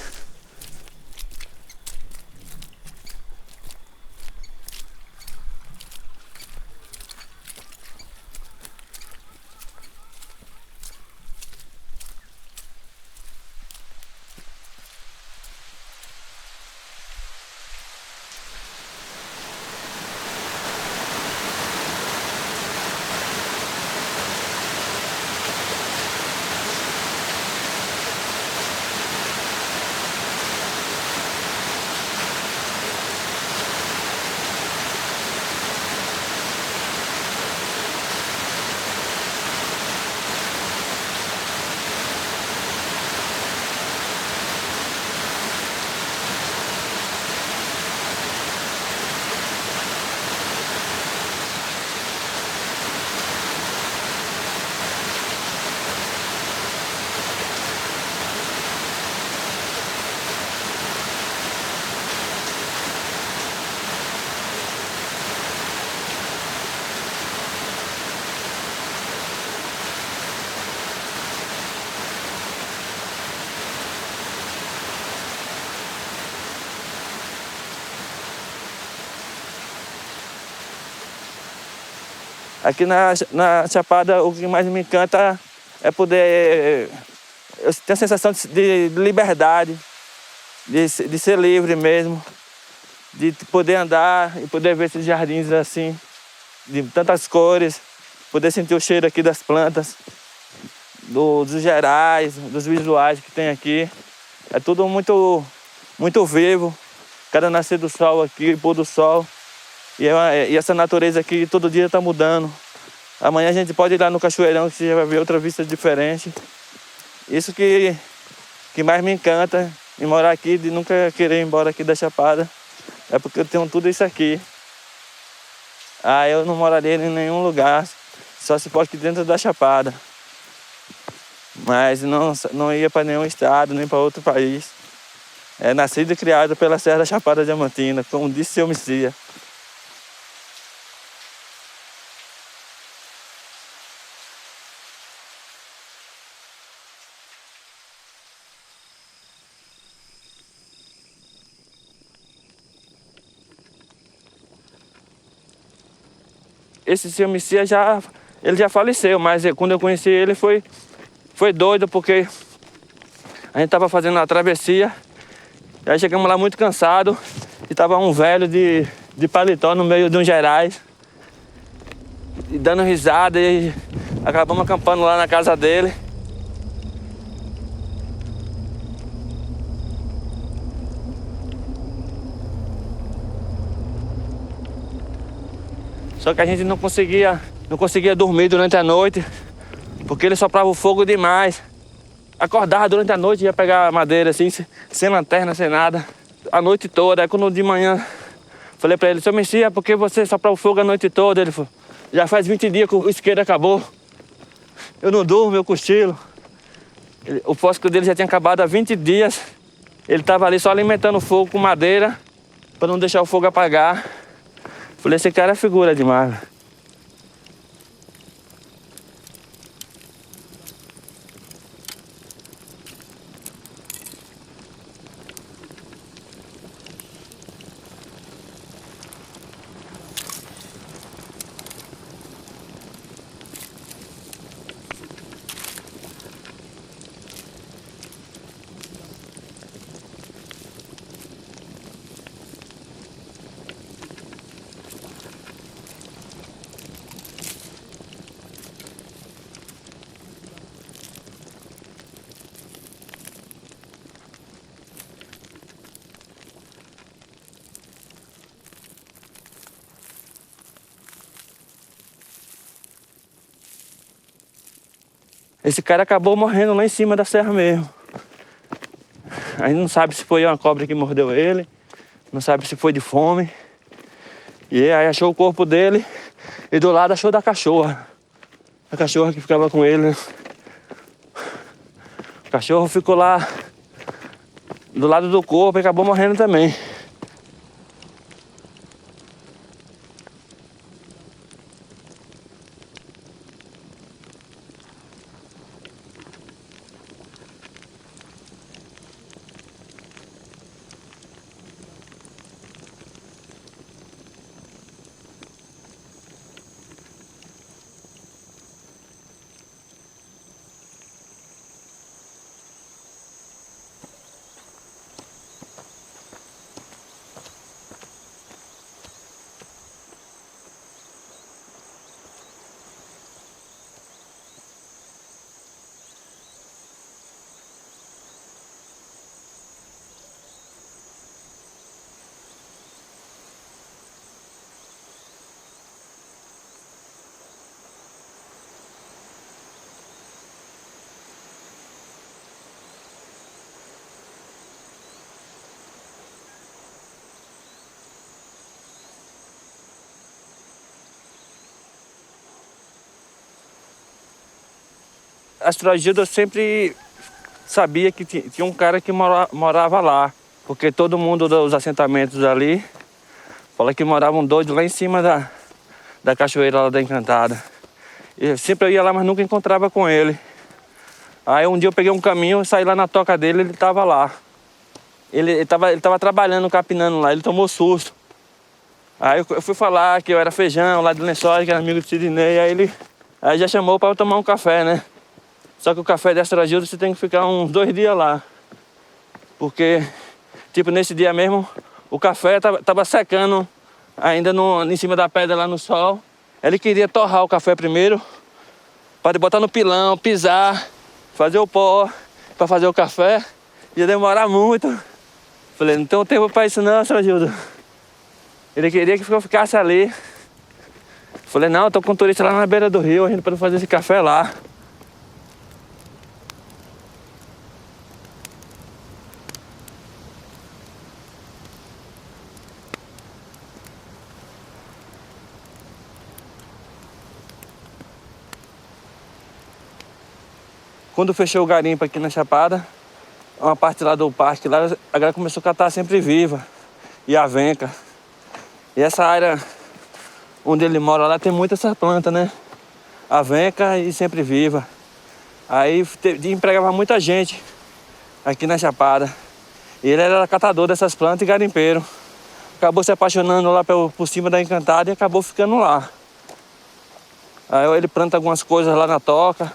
[SPEAKER 1] Aqui na Chapada, o que mais me encanta é poder... Eu tenho a sensação de liberdade, de ser livre mesmo, de poder andar e poder ver esses jardins assim, de tantas cores, poder sentir o cheiro aqui das plantas, dos gerais, dos visuais que tem aqui. É tudo muito, muito vivo, cada nascer do sol aqui, pôr do sol. E essa natureza aqui todo dia está mudando. Amanhã a gente pode ir lá no Cachoeirão, que você já vai ver outra vista diferente. Isso que mais me encanta em morar aqui, de nunca querer ir embora aqui da Chapada, é porque eu tenho tudo isso aqui. Ah, eu não moraria em nenhum lugar, só se for aqui dentro da Chapada. Mas não ia para nenhum estado, nem para outro país. É nascido e criado pela Serra da Chapada Diamantina, como disse seu Messias. Esse seu Messias ele já faleceu, mas quando eu conheci ele foi doido, porque a gente tava fazendo a travessia, e aí chegamos lá muito cansado, e tava um velho de paletó no meio de um gerais, e dando risada, e acabamos acampando lá na casa dele. Só que a gente não conseguia dormir durante a noite, porque ele soprava o fogo demais. Acordava durante a noite, ia pegar madeira assim, sem lanterna, sem nada, a noite toda. Aí quando de manhã, falei pra ele: seu Messias, por que você sopra o fogo a noite toda? Ele falou: já faz 20 dias que o isqueiro acabou. Eu não durmo, eu cochilo. O fósforo dele já tinha acabado há 20 dias. Ele tava ali só alimentando o fogo com madeira, pra não deixar o fogo apagar. Falei: esse cara é figura demais. Esse cara acabou morrendo lá em cima da serra mesmo. A gente não sabe se foi uma cobra que mordeu ele, não sabe se foi de fome. E aí achou o corpo dele e do lado achou da cachorra. A cachorra que ficava com ele, né? O cachorro ficou lá do lado do corpo e acabou morrendo também. Astrogildo eu sempre sabia que tinha um cara que morava lá, porque todo mundo dos assentamentos ali fala que moravam doidos lá em cima da cachoeira lá da Encantada. E sempre eu ia lá, mas nunca encontrava com ele. Aí um dia eu peguei um caminho, saí lá na toca dele, ele tava lá. Ele tava trabalhando, capinando lá, ele tomou susto. Aí eu fui falar que eu era Feijão, lá de Lençóis, que era amigo do Sidney, aí já chamou para eu tomar um café, né? Só que o café de Astrogildo você tem que ficar uns 2 dias lá. Porque, tipo, nesse dia mesmo, o café tava secando ainda em cima da pedra lá no sol. Ele queria torrar o café primeiro, para botar no pilão, pisar, fazer o pó, para fazer o café. Ia demorar muito. Falei, não tenho tempo para isso não, Astrogildo. Ele queria que eu ficasse ali. Falei, não, eu tô com um turista lá na beira do rio, a gente pode fazer esse café lá. Quando fechou o garimpo aqui na Chapada, uma parte lá do parque, lá, a galera começou a catar sempre viva e avenca. E essa área onde ele mora lá tem muita essa planta, né? Avenca e sempre viva. Aí empregava muita gente aqui na Chapada. E ele era catador dessas plantas e garimpeiro. Acabou se apaixonando lá por cima da Encantada e acabou ficando lá. Aí ele planta algumas coisas lá na toca.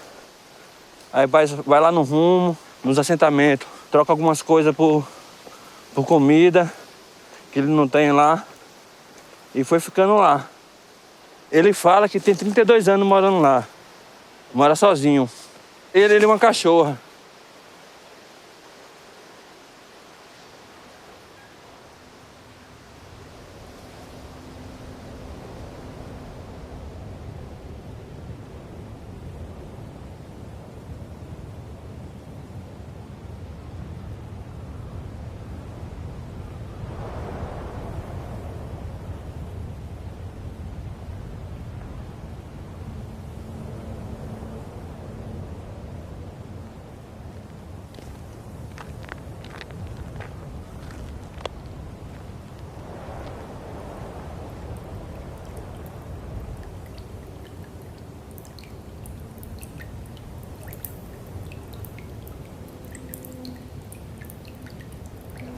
[SPEAKER 1] Aí vai lá no rumo, nos assentamentos, troca algumas coisas por comida que ele não tem lá e foi ficando lá. Ele fala que tem 32 anos morando lá, mora sozinho. Ele é uma cachorra.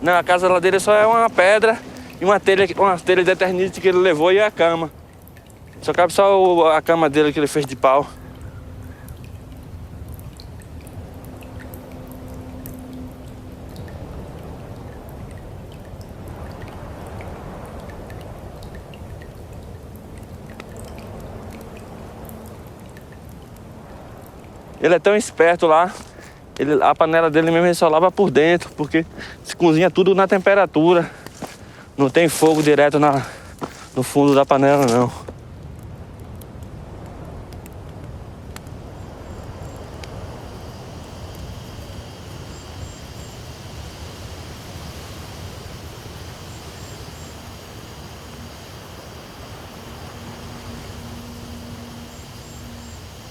[SPEAKER 1] Não, a casa lá dele só é uma pedra e uma telha de eternite que ele levou e a cama. Só cabe só a cama dele que ele fez de pau. Ele é tão esperto lá. A panela dele mesmo ele só lava por dentro, porque se cozinha tudo na temperatura. Não tem fogo direto no fundo da panela, não.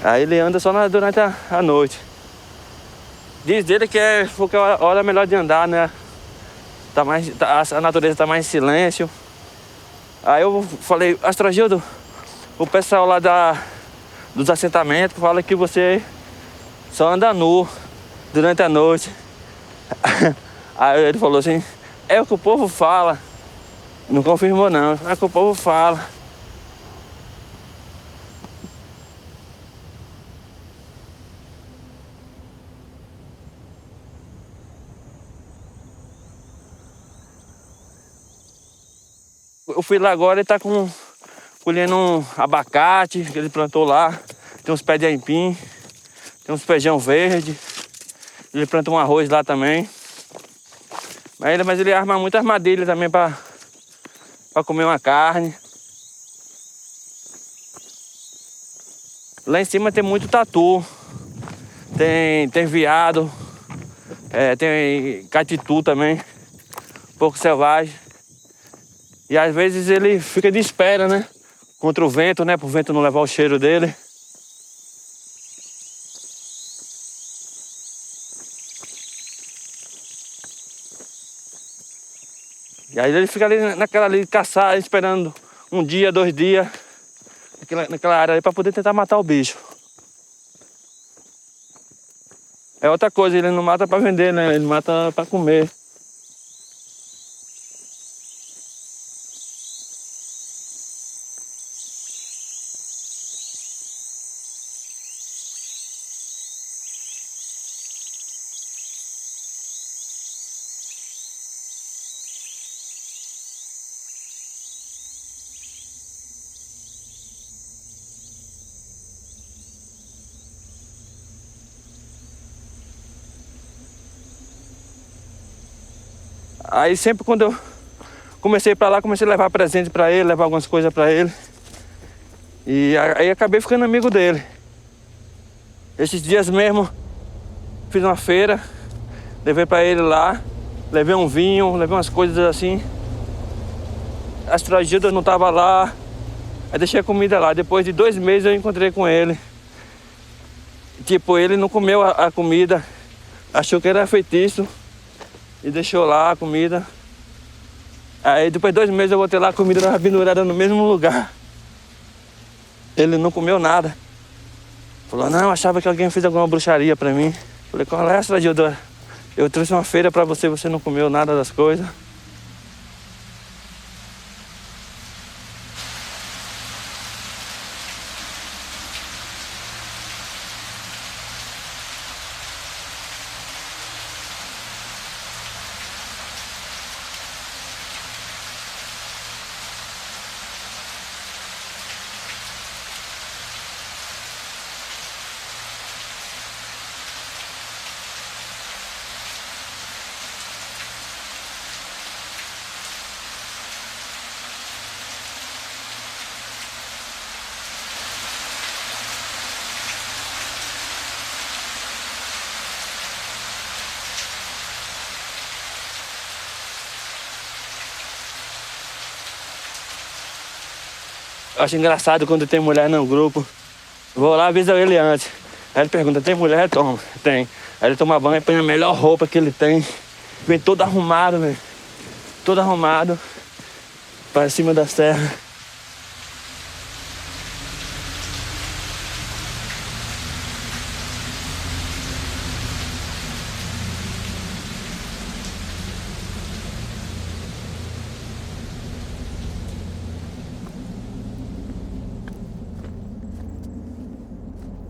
[SPEAKER 1] Aí ele anda só durante a noite. Diz dele que é porque a hora melhor de andar, né? A natureza tá mais em silêncio. Aí eu falei, Astrogildo, o pessoal lá dos assentamentos fala que você só anda nu durante a noite. Aí ele falou assim, é o que o povo fala. Não confirmou não, é o que o povo fala. Eu fui lá agora e tá colhendo um abacate que ele plantou lá. Tem uns pés de aipim, tem uns feijão verde. Ele planta um arroz lá também. Mas ele arma muita armadilha também pra comer uma carne. Lá em cima tem muito tatu. Tem veado. Tem catitu também. Porco selvagem. E às vezes ele fica de espera, né? Contra o vento, né? Pro vento não levar o cheiro dele. E aí ele fica ali naquela ali, caçar, esperando um dia, 2 dias. Naquela área ali pra poder tentar matar o bicho. É outra coisa, ele não mata pra vender, né? Ele mata pra comer. Aí sempre quando eu comecei pra lá, comecei a levar presente pra ele, levar algumas coisas pra ele. E aí acabei ficando amigo dele. Esses dias mesmo, fiz uma feira, levei pra ele lá, levei um vinho, levei umas coisas assim. As tragédias não tava lá, aí deixei a comida lá. Depois de 2 meses eu encontrei com ele. Tipo, ele não comeu a comida, achou que era feitiço e deixou lá a comida. Aí depois de 2 meses eu voltei lá, a comida estava pendurada no mesmo lugar. Ele não comeu nada. Falou, não, achava que alguém fez alguma bruxaria pra mim. Falei, qual é essa, Gilda? Eu trouxe uma feira pra você, você não comeu nada das coisas. Eu acho engraçado quando tem mulher no grupo. Vou lá, aviso ele antes. Aí ele pergunta, tem mulher? Toma. Tem. Aí ele toma banho e põe a melhor roupa que ele tem. Vem todo arrumado, velho. Todo arrumado. Pra cima da serra.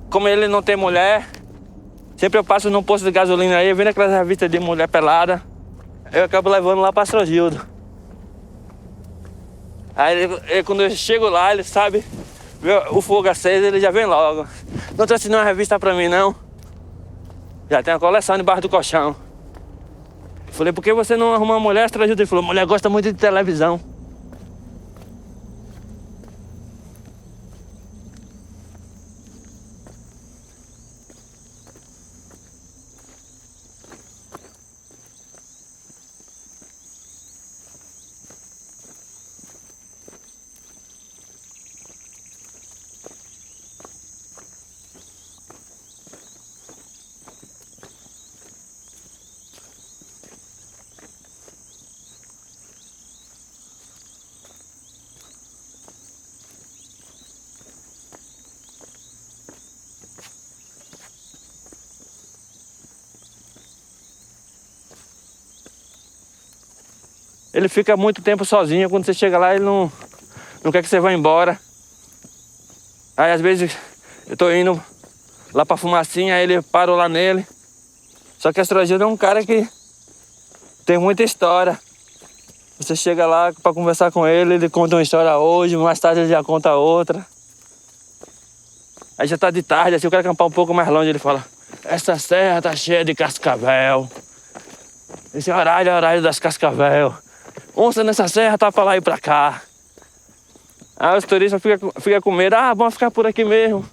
[SPEAKER 1] Como ele não tem mulher, sempre eu passo num posto de gasolina aí, vendo aquelas revistas de mulher pelada, eu acabo levando lá pra Astrogildo. Aí quando eu chego lá, ele sabe, vê o fogo aceso, ele já vem logo. Não trouxe nenhuma revista pra mim, não. Já tem uma coleção debaixo do colchão. Falei, por que você não arruma uma mulher, Astrogildo? Ele falou, mulher gosta muito de televisão. ele fica muito tempo sozinho. Quando você chega lá, ele não quer que você vá embora. Aí às vezes eu tô indo lá pra Fumacinha, aí ele parou lá nele. Só que Astrogildo é um cara que tem muita história. Você chega lá pra conversar com ele, ele conta uma história hoje, mais tarde ele já conta outra. Aí já tá de tarde, assim eu quero acampar um pouco mais longe, ele fala: essa serra tá cheia de cascavel. Esse horário é o horário das cascavel. Onça nessa serra tá pra lá e pra cá. Aí os turistas ficam com medo, vamos ficar por aqui mesmo.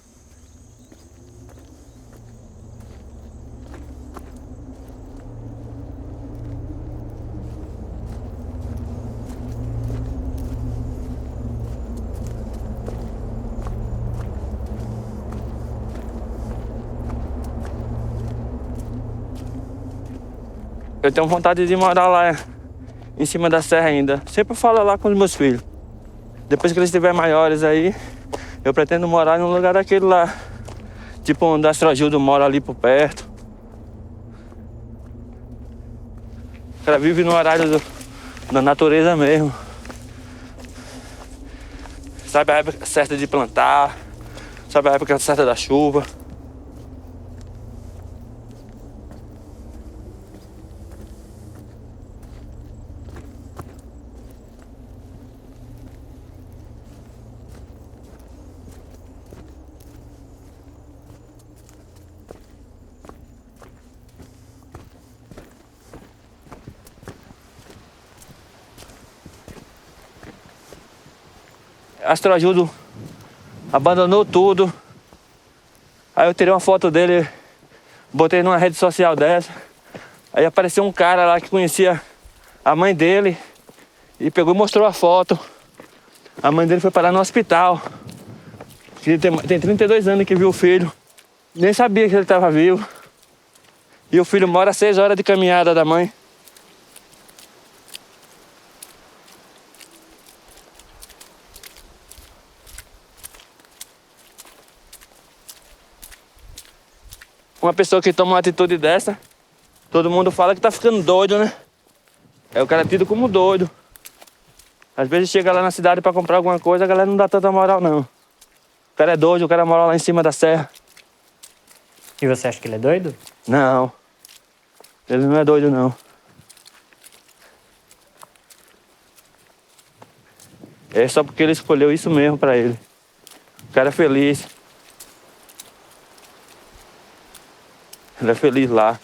[SPEAKER 1] Eu tenho vontade de morar lá em cima da serra ainda. Sempre falo lá com os meus filhos. Depois que eles estiverem maiores aí, eu pretendo morar num lugar daquele lá. Tipo onde o Astrogildo mora ali por perto. O cara vive no horário da natureza mesmo. Sabe a época certa de plantar. Sabe a época certa da chuva. Astrogildo abandonou tudo. Aí eu tirei uma foto dele, botei numa rede social dessa. Aí apareceu um cara lá que conhecia a mãe dele e pegou e mostrou a foto. A mãe dele foi parar no hospital. Que tem 32 anos que viu o filho. Nem sabia que ele estava vivo. E o filho mora a 6 horas de caminhada da mãe. Uma pessoa que toma uma atitude dessa, todo mundo fala que tá ficando doido, né? É o cara tido como doido. Às vezes chega lá na cidade pra comprar alguma coisa, a galera não dá tanta moral, não. O cara é doido, o cara mora lá em cima da serra.
[SPEAKER 2] E você acha que ele é doido?
[SPEAKER 1] Não. Ele não é doido, não. É só porque ele escolheu isso mesmo pra ele. O cara é feliz. Ele é feliz lá.